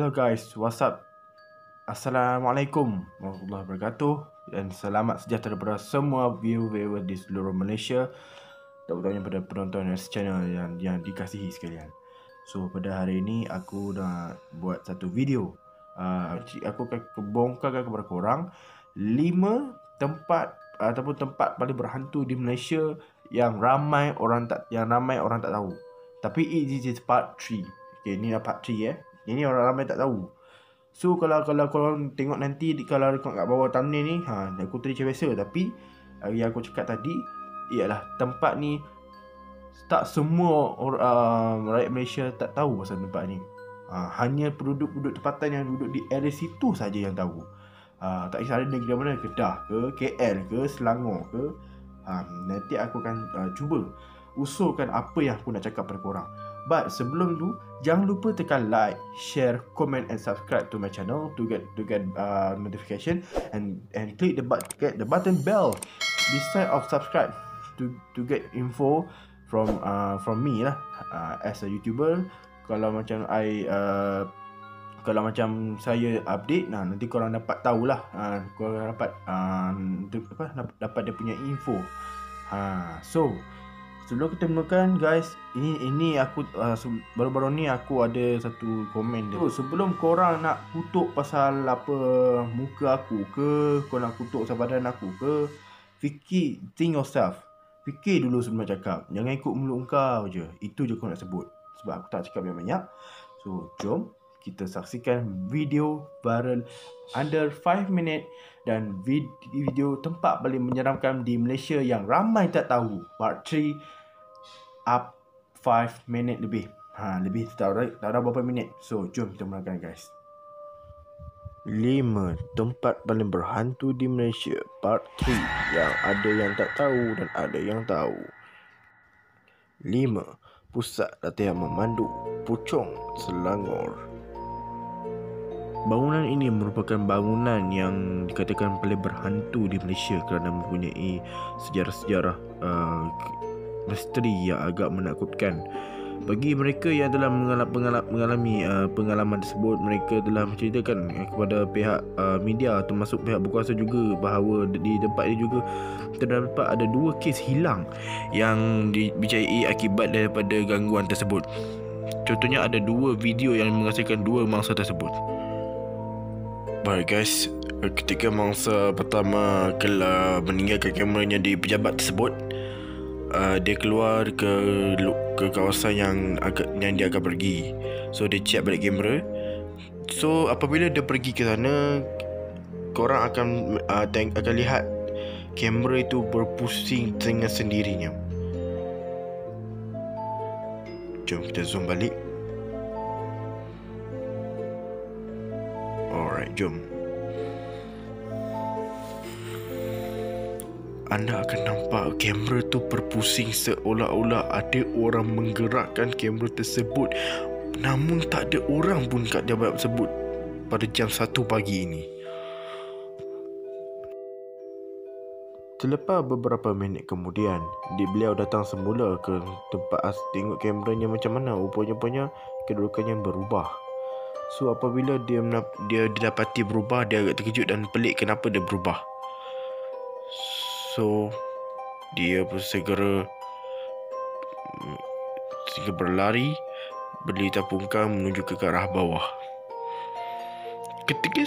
Hello guys, what's up? Assalamualaikum warahmatullahi wabarakatuh. Dan selamat sejahtera kepada semua viewer di seluruh Malaysia, terutamanya pada penonton channel yang dikasihi sekalian. So pada hari ini aku nak buat satu video. Aku akan bongkarkan kepada korang 5 tempat ataupun tempat paling berhantu di Malaysia yang ramai orang tak tahu. Tapi this is part 3. Okay, ni dah part 3 Ini orang ramai tak tahu. So kalau korang tengok nanti kalau dekat kat bawah thumbnail ni, aku tadi macam biasa, tapi yang aku cakap tadi ialah tempat ni tak semua rakyat Malaysia tak tahu pasal tempat ni. Hanya penduduk-penduduk tempatan yang duduk di area situ saja yang tahu. Tak kisah ada negeri mana, Kedah ke, KL ke, Selangor ke. Nanti aku akan cuba usulkan apa yang aku nak cakap pada korang. But sebelum tu, jangan lupa tekan like, share, comment and subscribe to my channel to get notification and click the button bell beside of subscribe to get info from me lah, as a YouTuber. Kalau macam saya update, nanti korang dapat tahulah, korang dapat dia punya info. So sebelum kita mulakan guys, ini aku baru-baru ni aku ada satu komen dia. So, sebelum korang nak kutuk pasal apa muka aku ke, korang nak kutuk pasal badan aku ke, think yourself. Fikir dulu sebelum cakap. Jangan ikut mulut kau je. Itu je kau nak sebut. Sebab aku tak cakap banyak-banyak. So jom kita saksikan video viral under 5 minit dan video tempat paling menyeramkan di Malaysia yang ramai tak tahu. Part 3 up 5 minit lebih. Lebih tak ada berapa minit. So jom kita mulakan guys. 5 tempat paling berhantu di Malaysia part 3 yang ada yang tak tahu dan ada yang tahu. 5. Pusat Latihan Memandu Puchong, Selangor. Bangunan ini merupakan bangunan yang dikatakan paling berhantu di Malaysia kerana mempunyai sejarah-sejarah misteri yang agak menakutkan. Bagi mereka yang telah mengalami pengalaman tersebut, mereka telah menceritakan kepada pihak media termasuk pihak berkuasa juga bahawa di tempat ini juga terdapat ada 2 kes hilang yang dipercayai akibat daripada gangguan tersebut. Contohnya ada 2 video yang menghasilkan 2 mangsa tersebut. Baik guys, ketika mangsa pertama meninggalkan kameranya di pejabat tersebut, dia keluar ke kawasan yang dia akan pergi. So dia check balik kamera. So apabila dia pergi ke sana, korang akan lihat kamera itu berpusing dengan sendirinya. Jom kita zoom balik. Alright, jom. Anda akan nampak kamera tu berpusing seolah-olah ada orang menggerakkan kamera tersebut. Namun tak ada orang pun kat jabatan tersebut pada jam 1 pagi ini. Selepas beberapa minit kemudian, beliau datang semula ke tempat tengok kameranya macam mana. Rupanya kedudukannya berubah. So apabila dia didapati berubah, dia agak terkejut dan pelik kenapa dia berubah. So dia pun segera berlari berlita pungkang menuju ke arah bawah. Ketika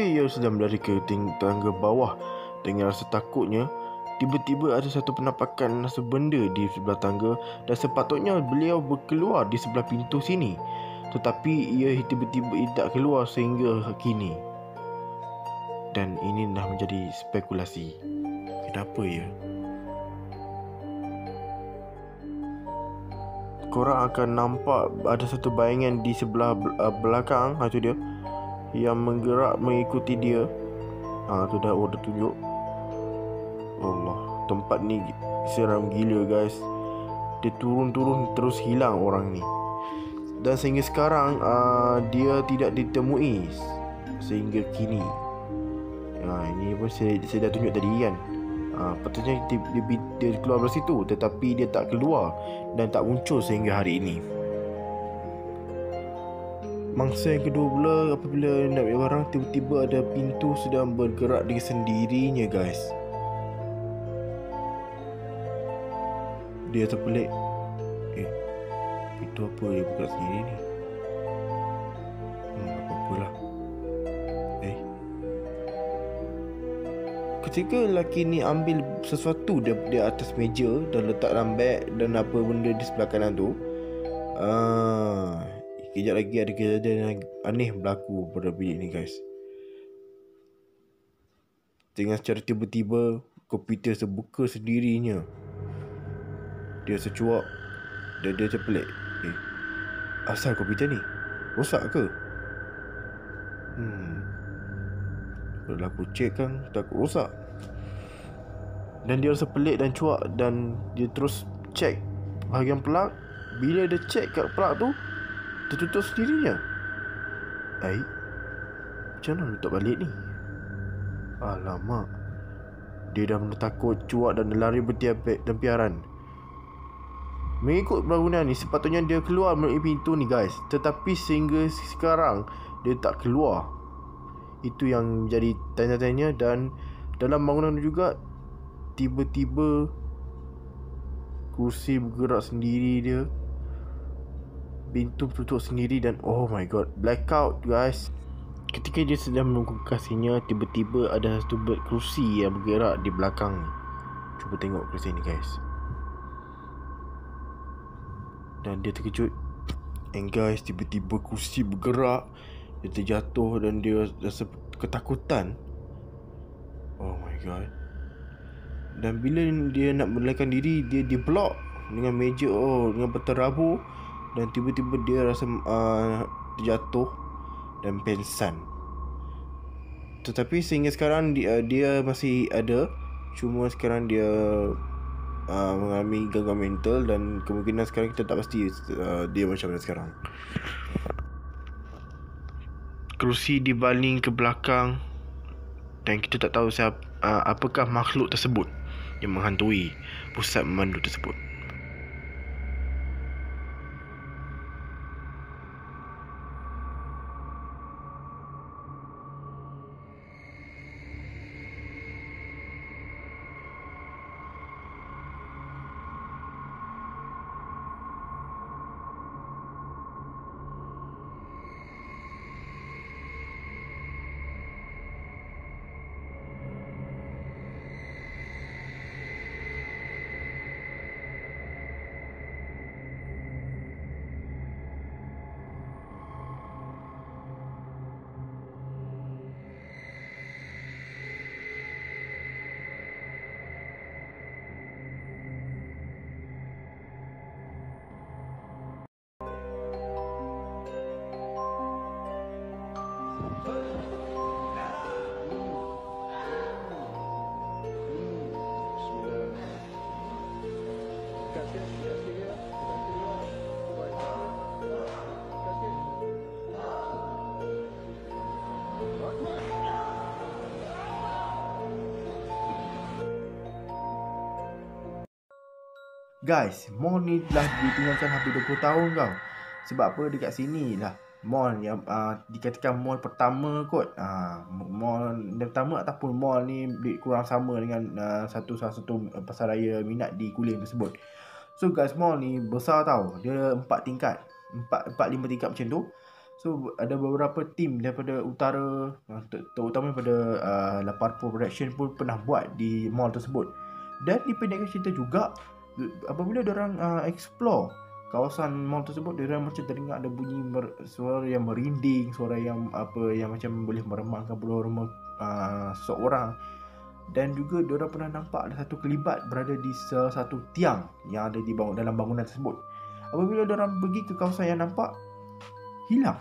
ia sedang berlari ke tangga bawah dengan rasa takutnya, tiba-tiba ada satu penampakan rasa benda di sebelah tangga dan sepatutnya beliau berkeluar di sebelah pintu sini, tetapi ia tiba-tiba tidak keluar sehingga kini. Dan ini dah menjadi spekulasi. Kenapa ya? Korang akan nampak ada satu bayangan di sebelah belakang, itu dia, yang menggerak mengikuti dia. Tu dah tunjuk. Allah, tempat ni seram gila guys. Dia turun-turun terus hilang orang ni. Dan sehingga sekarang dia tidak ditemui sehingga kini. Ini pun saya dah tunjuk tadi kan. Patutnya dia keluar dari situ, tetapi dia tak keluar dan tak muncul sehingga hari ini. Mangsa yang kedua pula, apabila nak ambil barang, tiba-tiba ada pintu sedang bergerak dengan sendirinya guys. Dia terpelik. Pintu apa yang bergerak sendiri ni? Apa-apalah. Ketika lelaki ni ambil sesuatu di atas meja dan letak dalam beg dan apa benda di sebelah kanan tu, kejap lagi ada kejadian aneh berlaku pada bilik ni guys. Dengan secara tiba-tiba komputer terbuka sendirinya. Dia secuak dan dia terpelik. Asal komputer ni? Rosak ke? Kalau aku cek kan takut rosak. Dan dia rasa pelik dan cuak, dan dia terus cek bahagian plug. Bila dia cek kat plug tu, tertutup sendirinya. Macam mana letak balik ni? Alamak. Dia dah mula takut, cuak dan lari bertempiaran. Mengikut bangunan ni, sepatutnya dia keluar melalui pintu ni guys. Tetapi sehingga sekarang dia tak keluar. Itu yang jadi tanya-tanya. Dan dalam bangunan juga, tiba-tiba kursi bergerak sendiri dia, pintu tutup sendiri, dan oh my god, blackout guys. Ketika dia sedang menunggu kekasihnya, tiba-tiba ada satu kursi yang bergerak di belakang. Cuba tengok kursi ni guys. Dan dia terkejut. And guys, tiba-tiba kursi bergerak. Dia terjatuh dan dia rasa ketakutan. Oh my god. Dan bila dia nak melarikan diri, dia diblok dengan meja, dengan berterabur. Dan tiba-tiba dia rasa terjatuh dan pingsan. Tetapi sehingga sekarang dia masih ada. Cuma sekarang dia mengalami gangguan mental. Dan kemungkinan sekarang kita tak pasti dia macam mana sekarang. Kerusi dibaling ke belakang. Dan kita tak tahu apakah makhluk tersebut yang menghantui pusat memandu tersebut. Guys, mall ni telah ditinggalkan hampir 20 tahun kau. Sebab apa? Dekat sini lah mall yang dikatakan mall pertama kot. Mall yang pertama ataupun mall ni kurang sama dengan salah satu pasaraya minat di Kulim tersebut. So guys, mall ni besar tau. Dia 4 tingkat, 4-5 tingkat macam tu. So ada beberapa tim daripada utara, terutama daripada Laparpo Production pun pernah buat di mall tersebut. Dan dipendekkan cerita juga, apabila diorang explore kawasan mall tersebut, diorang macam terdengar ada bunyi suara yang merinding, suara yang macam boleh meremangkan bulu roma seorang. Dan juga diorang pernah nampak ada satu kelibat berada di salah satu tiang yang ada di dalam bangunan tersebut. Apabila diorang pergi ke kawasan yang nampak, hilang.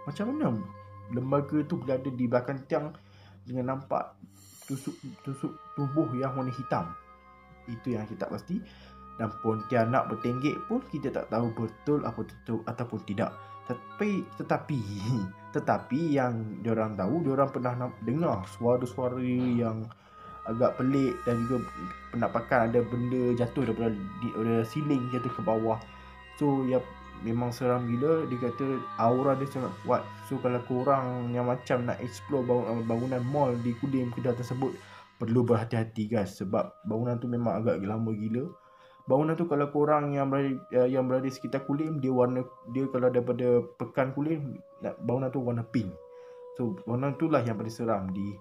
Macam mana lembaga tu berada di belakang tiang dengan nampak tusuk tubuh yang warna hitam? Itu yang kita tak pasti. Dan Pontianak bertenggek pun kita tak tahu betul ataupun tidak. Tetapi yang diorang tahu, diorang pernah dengar suara-suara yang agak pelik. Dan juga penampakan ada benda jatuh daripada siling jatuh ke bawah. So memang seram gila. Dia kata aura dia sangat kuat. So kalau korang yang macam nak explore bangunan mall di Kulim Kedah tersebut, perlu berhati-hati guys, sebab bangunan tu memang agak lama gila. Bangunan tu kalau korang yang berada di sekitar Kulim, dia kalau daripada Pekan Kulim, bangunan tu warna pink. So bangunan tu lah yang paling seram di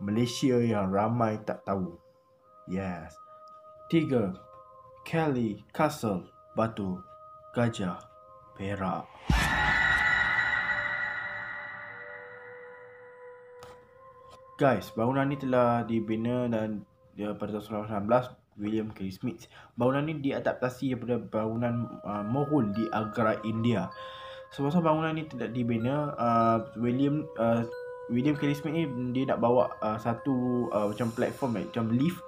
Malaysia yang ramai tak tahu. Yes. 3. Kelly Castle, Batu Gajah, Perak. Guys, bangunan ni telah dibina dan pada tahun 1919 William Kelly Smith. Bangunan ni diadaptasi daripada bangunan Moghul di Agra, India. Semasa bangunan ni tidak dibina, William Kelly Smith ni dia nak bawa satu macam platform macam lift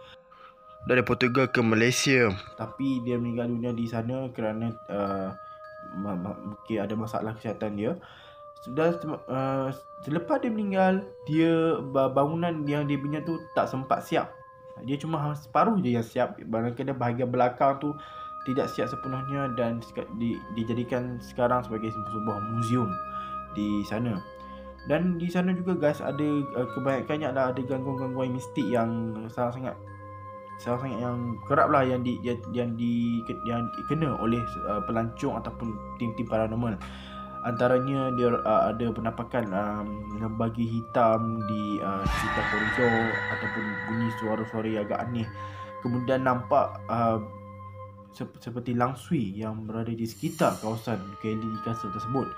dari Portugal ke Malaysia, tapi dia meninggal dunia di sana kerana mungkin ada masalah kesihatan dia. Sudah selepas dia meninggal, bangunan yang dia bina tu tak sempat siap. Dia cuma separuh je yang siap. Kadang-kadang bahagian belakang tu tidak siap sepenuhnya dan dijadikan sekarang sebagai sebuah muzium di sana. Dan di sana juga guys, ada kebanyakannya adalah ada gangguan-gangguan mistik yang sangat-sangat yang kerap lah yang dikena oleh pelancong ataupun tim-tim paranormal. Antaranya dia ada penampakan bagi hitam di sekitar koridor ataupun bunyi suara-suara yang agak aneh. Kemudian nampak seperti langsui yang berada di sekitar kawasan Kelly Castle tersebut.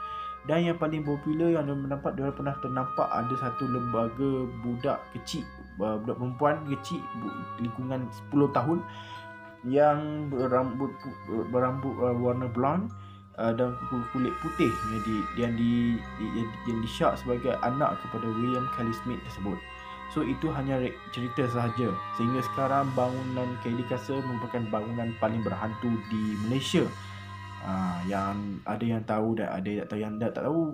Dan yang paling popular yang dia pernah ternampak ada satu lembaga budak perempuan kecil lingkungan 10 tahun yang berambut warna blonde dan kulit putih yang disyak sebagai anak kepada William Kelly Smith tersebut. So itu hanya cerita sahaja. Sehingga sekarang bangunan Kelly Castle merupakan bangunan paling berhantu di Malaysia. Yang ada yang tahu dan ada yang tak tahu,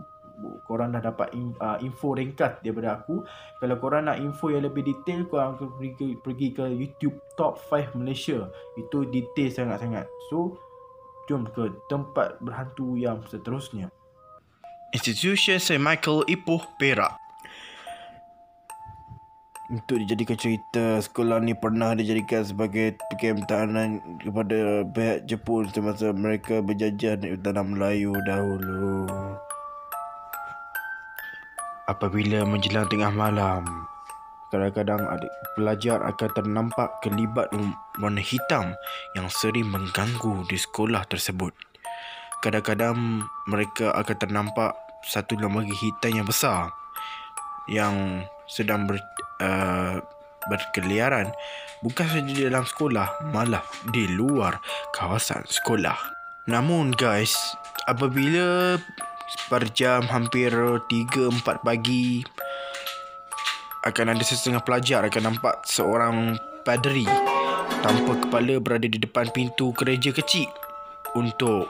korang dah dapat info ringkas daripada aku. Kalau korang nak info yang lebih detail, korang pergi ke YouTube Top 5 Malaysia. Itu detail sangat-sangat. So jom ke tempat berhantu yang seterusnya. Institution St. Michael Ipoh, Perak. Untuk dijadikan cerita, sekolah ni pernah dijadikan sebagai kem tahanan kepada pihak Jepun semasa mereka berjajah di tanah Melayu dahulu. Apabila menjelang tengah malam, kadang-kadang pelajar akan ternampak kelibat warna hitam yang sering mengganggu di sekolah tersebut. Kadang-kadang mereka akan ternampak satu lembaga hitam yang besar yang sedang berkeliaran, bukan saja di dalam sekolah, malah di luar kawasan sekolah. Namun guys, apabila pada jam hampir 3-4 pagi, akan ada setengah pelajar akan nampak seorang padri tanpa kepala berada di depan pintu gereja kecil untuk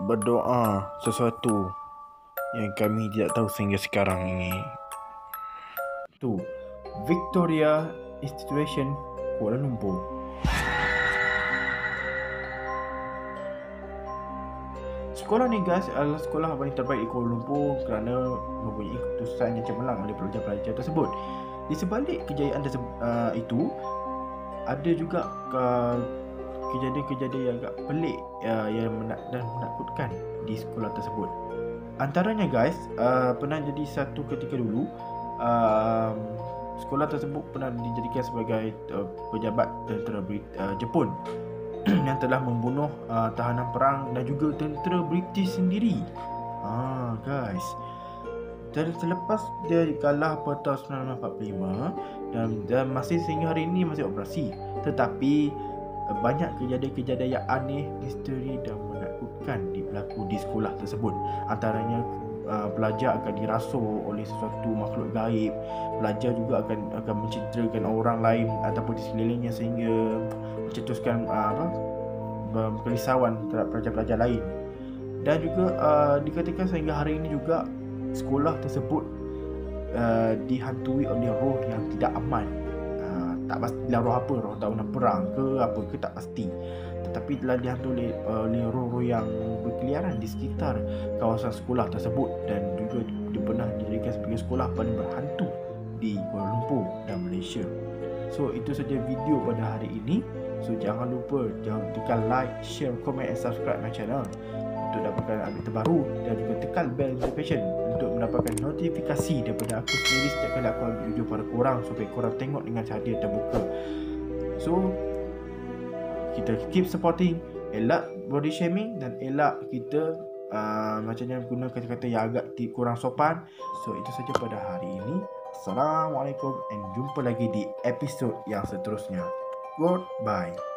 berdoa sesuatu yang kami tidak tahu sehingga sekarang ini. Tu Victoria Institution, Kuala Lumpur. Sekolah ni guys adalah sekolah paling terbaik di Kuala Lumpur kerana mempunyai keputusan yang cemerlang oleh pelajar-pelajar tersebut. Di sebalik kejayaan itu, ada juga kejadian-kejadian yang agak pelik yang menakutkan di sekolah tersebut. Antaranya guys, pernah jadi satu ketika dulu, sekolah tersebut pernah dijadikan sebagai pejabat tentera Jepun yang telah membunuh tahanan perang dan juga tentera British sendiri. Guys, dan selepas dia kalah pada tahun 1945 dan masih sehingga hari ini masih operasi, tetapi banyak kejadian-kejadian yang aneh, misteri dan menakutkan berlaku di sekolah tersebut. Antaranya pelajar akan dirasuk oleh sesuatu makhluk gaib. Pelajar juga akan menceritakan orang lain ataupun di sekelilingnya sehingga mencetuskan kerisauan terhadap pelajar-pelajar lain. Dan juga dikatakan sehingga hari ini juga sekolah tersebut dihantui oleh roh yang tidak aman. Tak pastilah roh apa, roh tahunan perang ke apa ke tak pasti. tetapi telah dihantui oleh roh-roh yang berkeliaran di sekitar kawasan sekolah tersebut, dan juga dia pernah dijadikan sebagai sekolah paling berhantu di Kuala Lumpur dan Malaysia. So itu saja video pada hari ini. So jangan lupa tekan like, share, komen and subscribe my channel untuk dapatkan update terbaru, dan juga tekan bell notification untuk mendapatkan notifikasi daripada aku sendiri setiap kali aku ambil video pada korang, supaya korang tengok dengan cara terbuka. So kita keep supporting, elak body shaming, dan elak kita macamnya guna kata-kata yang agak kurang sopan. So itu saja pada hari ini. Assalamualaikum, and jumpa lagi di episod yang seterusnya. Goodbye.